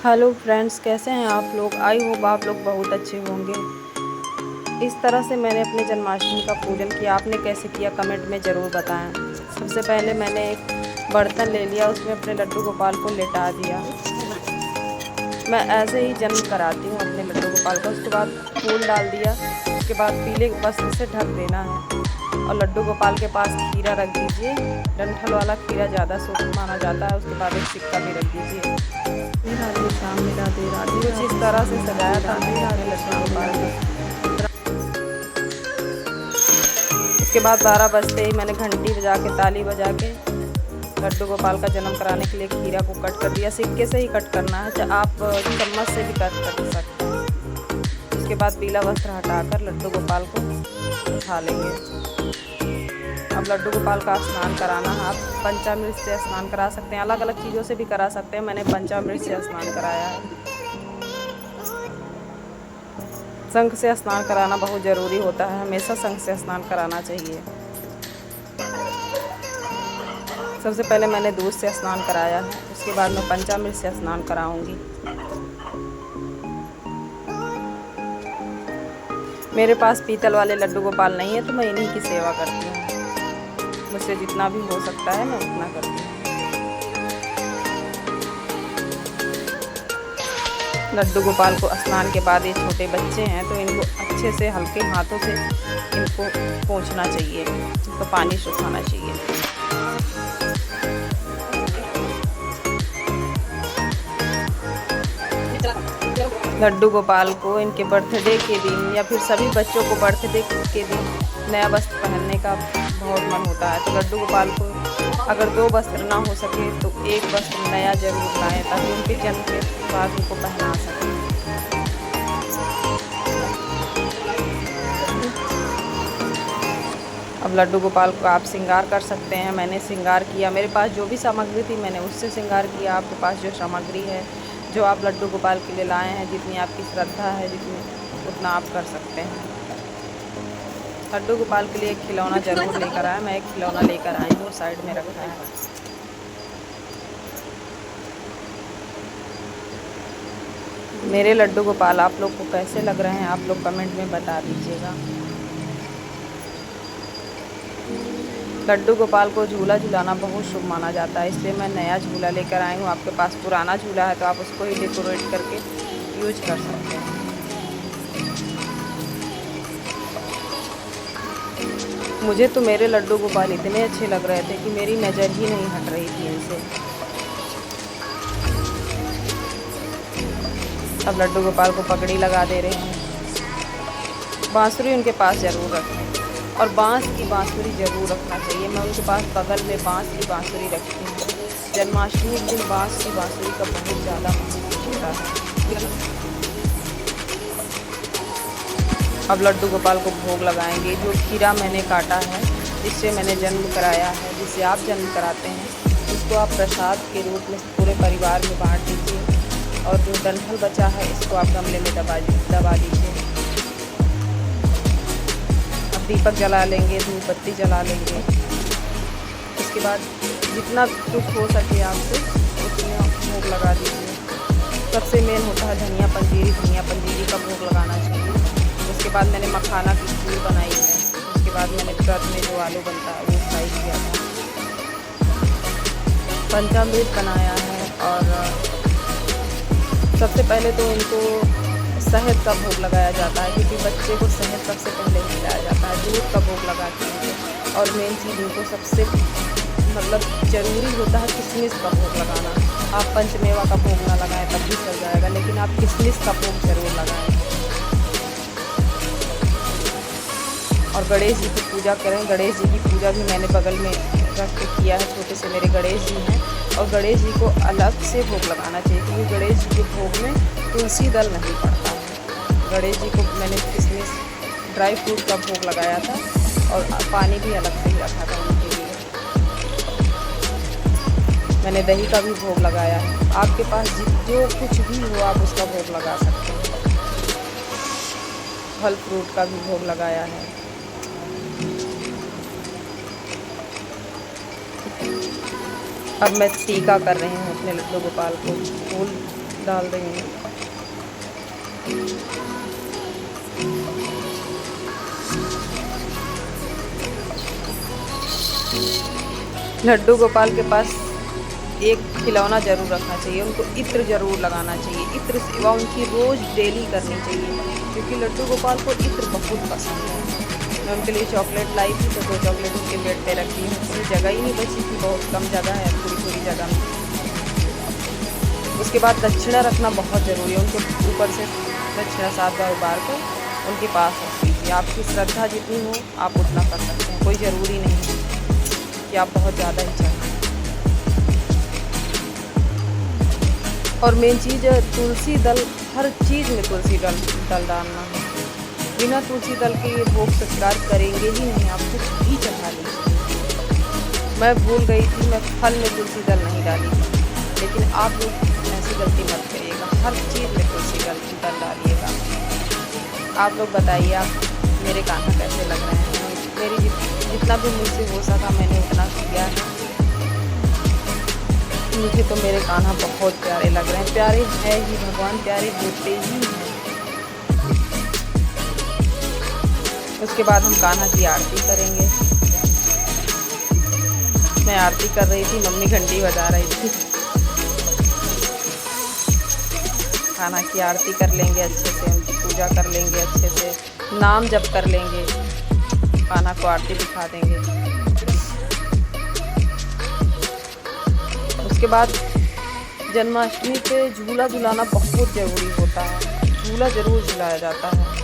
Hello friends, कैसे हैं आप लोग। आई होप आप लोग बहुत अच्छे होंगे। इस तरह से मैंने अपने जन्माष्टमी का पूजन किया। आपने कैसे किया कमेंट में ज़रूर बताएं। सबसे पहले मैंने एक बर्तन ले लिया, उसमें अपने लड्डू गोपाल को लेटा दिया। मैं ऐसे ही जन्म कराती हूँ अपने लड्डू गोपाल का। उसके बाद फूल डाल दिया। उसके बाद पीले वस्त्र से ढक देना है और लड्डू गोपाल के पास खीरा रख दीजिए। डंठल वाला खीरा ज़्यादा शुभ माना जाता है। उसके बाद एक सिक्का भी रख दीजिए। राधे श्याम राधे राधे। कुछ इस तरह से सजाया था मैंने अपने लड्डू गोपाल को। उसके बाद 12 बजते ही मैंने घंटी बजा के, ताली बजा के लड्डू गोपाल का जन्म कराने के लिए खीरा को कट कर दिया। सिक्के से ही कट करना है, आप चम्मच से भी कट कर सकते हैं। उसके बाद पीला वस्त्र हटाकर लड्डू गोपाल को उठा लेंगे। अब लड्डू गोपाल का स्नान कराना है। आप पंचामृत से स्नान करा सकते हैं, अलग अलग चीज़ों से भी करा सकते हैं। मैंने पंचामृत से स्नान कराया है। शंख से स्नान कराना बहुत ज़रूरी होता है, हमेशा शंख से स्नान कराना चाहिए। सबसे पहले मैंने दूध से स्नान कराया है, उसके बाद मैं पंचामृत से स्नान कराऊंगी। मेरे पास पीतल वाले लड्डू गोपाल नहीं है, तो मैं इन्हीं की सेवा करती हूँ। मुझसे जितना भी हो सकता है मैं उतना करती हूँ। लड्डू गोपाल को स्नान के बाद, ये छोटे बच्चे हैं तो इनको अच्छे से हल्के हाथों से इनको पोंछना चाहिए, तो पानी सुखाना चाहिए। लड्डू गोपाल को इनके बर्थडे के दिन या फिर सभी बच्चों को बर्थडे के दिन नया वस्त्र पहनने का बहुत मन होता है। तो लड्डू गोपाल को अगर 2 वस्त्र ना हो सके तो 1 वस्त्र नया जरूर लाएं, ताकि उनके जन्म के बाद उनको पहना सकें। अब लड्डू गोपाल को आप श्रृंगार कर सकते हैं। मैंने श्रृंगार किया, मेरे पास जो भी सामग्री थी मैंने उससे श्रृंगार किया। आपके पास जो सामग्री है, जो आप लड्डू गोपाल के लिए लाए हैं, जितनी आपकी श्रद्धा है, जितनी उतना आप कर सकते हैं। लड्डू गोपाल के लिए एक खिलौना ज़रूर लेकर आए। मैं एक खिलौना लेकर आई हूँ, साइड में रखा है। मेरे लड्डू गोपाल आप लोग को कैसे लग रहे हैं, आप लोग कमेंट में बता दीजिएगा। लड्डू गोपाल को झूला झुलाना बहुत शुभ माना जाता है, इसलिए मैं नया झूला लेकर आई हूँ। आपके पास पुराना झूला है तो आप उसको ही डेकोरेट करके यूज कर सकते हैं। मुझे तो मेरे लड्डू गोपाल इतने अच्छे लग रहे थे कि मेरी नज़र ही नहीं हट रही थी इनसे। अब लड्डू गोपाल को पगड़ी लगा दे रहे हैं। बांसुरी उनके पास ज़रूर रखें और बांस की बांसुरी ज़रूर रखना चाहिए। मैं उनके पास बगल में बांस की बांसुरी रखती हूँ। जन्माष्टमी के दिन बांस की बांसुरी का बहुत ज़्यादा महत्व होता है। अब लड्डू गोपाल को भोग लगाएंगे। जो खीरा मैंने काटा है, जिससे मैंने जन्म कराया है, जिससे आप जन्म कराते हैं, इसको आप प्रसाद के रूप में पूरे परिवार में बांट दीजिए। और जो डंठल बचा है, इसको आप गमले में दबा दीजिए। अब दीपक जला लेंगे, धूप बत्ती जला लेंगे। इसके बाद जितना कुछ हो सके आपसे उतना भोग लगा दीजिए। सबसे मेन होता है धनिया पंजीरी का भोग लगाना चाहिए। उसके बाद मैंने मखाना की खीर बनाई है। उसके बाद मैंने व्रत में जो आलू बनता है वो फ्राई किया था। पंचामृत बनाया है। और सबसे पहले तो इनको शहद का भोग लगाया जाता है, क्योंकि बच्चे को शहद सबसे पहले खिलाया जाता है। दूध का भोग लगाते हैं। और मेन चीज़ इनको सबसे ज़रूरी होता है किशमिश का भोग लगाना। आप पंचमेवा का भोग ना लगाएं तब भी चल जाएगा, लेकिन आप किशमिश का भोग ज़रूर लगाएं। और गणेश जी की पूजा करें। गणेश जी की पूजा भी मैंने बगल में रख के किया है। छोटे से मेरे गणेश जी हैं और गणेश जी को अलग से भोग लगाना चाहिए, क्योंकि गणेश जी के भोग में तुलसी दल नहीं पड़ता है। गणेश जी को मैंने किशमिश ड्राई फ्रूट का भोग लगाया था और पानी भी अलग से ही रखा था उनके लिए। मैंने दही का भी भोग लगाया है। आपके पास जो कुछ भी हो आप उसका भोग लगा सकते हैं। फल फ्रूट का भी भोग लगाया है। अब मैं टीका कर रही हूँ अपने लड्डू गोपाल को। फूल डाल देंगे। लड्डू गोपाल के पास एक खिलौना ज़रूर रखना चाहिए, उनको इत्र ज़रूर लगाना चाहिए। इत्र सेवा उनकी रोज़ डेली करनी चाहिए, क्योंकि लड्डू गोपाल को इत्र बहुत पसंद है। मैं उनके लिए चॉकलेट लाई थी, तो 2 चॉकलेट उनके बेड पे रखी है। उसमें जगह ही नहीं बची थी, बहुत कम जगह है, थोड़ी जगह में। उसके बाद दक्षिणा रखना बहुत ज़रूरी है, उनके ऊपर से दक्षिणा 7 बार उबार कर उनके पास रख दीजिए। आपकी श्रद्धा जितनी हो आप उतना कर सकते हैं, कोई ज़रूरी नहीं है कि आप बहुत ज़्यादा ही चाहें। और मेन चीज़ तुलसी दल, हर चीज़ में तुलसी दल डालना है। बिना तुलसी दल के ये भोग सत्कार करेंगे ही नहीं, आप कुछ भी चढ़ा लीजिए। मैं भूल गई थी, मैं फल में तुलसी दल नहीं डाली थी, लेकिन आप लोग ऐसी गलती मत करिएगा, हर चीज़ में तुलसी दल डालिएगा। आप लोग बताइए, आप मेरे कान्हा कैसे लग रहे हैं? मेरी जितना भी मुझसे हो सका मैंने उतना किया है। मुझे तो मेरे कान्हा बहुत प्यारे लग रहे हैं, प्यारे है ही, भगवान प्यारे होते ही हैं। उसके बाद हम कान्हा की आरती करेंगे। मैं आरती कर रही थी, मम्मी घंटी बजा रही थी। कान्हा की आरती कर लेंगे अच्छे से, उनकी पूजा कर लेंगे अच्छे से, नाम जप कर लेंगे, कान्हा को आरती दिखा देंगे। उसके बाद जन्माष्टमी पे झूला झुलाना बहुत ज़रूरी होता है, झूला ज़रूर झुलाया जाता है।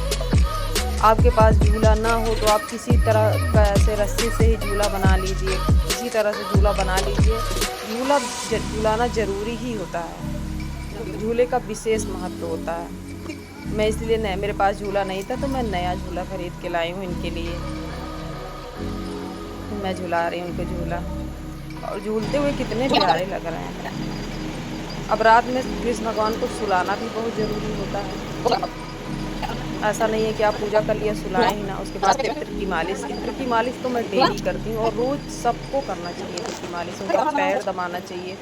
आपके पास झूला ना हो तो आप किसी तरह का ऐसे रस्सी से ही झूला बना लीजिए, किसी तरह से झूला बना लीजिए। झूला झुलाना ज़रूरी ही होता है, झूले का विशेष महत्व होता है। मैं इसलिए मेरे पास झूला नहीं था तो मैं नया झूला खरीद के लाई हूँ इनके लिए। मैं झुला रही हूँ उनको झूला, और झूलते हुए कितने प्यारे लग रहे हैं। अब रात में कृष्ण भगवान को सुलाना भी बहुत ज़रूरी होता है। ऐसा नहीं है कि आप पूजा कर लिया सुलाएं ही ना। उसके बाद इत्र की मालिश तो मैं डेली करती हूँ, और रोज़ सबको करना चाहिए इत्र की मालिश। उनका पैर दबाना चाहिए,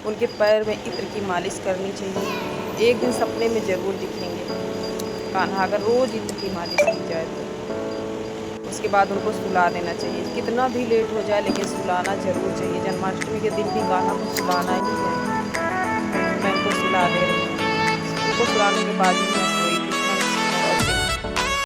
उनके पैर में इत्र की मालिश करनी चाहिए। एक दिन सपने में ज़रूर दिखेंगे कान्हा, अगर रोज़ इत्र की मालिश की जाए तो। उसके बाद उनको सुला देना चाहिए, कितना भी लेट हो जाए लेकिन सुलाना ज़रूर चाहिए। जन्माष्टमी के दिन भी कान्हा को सुलाना ही है। मैं उनको सुला दे रही हूँ, उनको सुलाने के बाद ही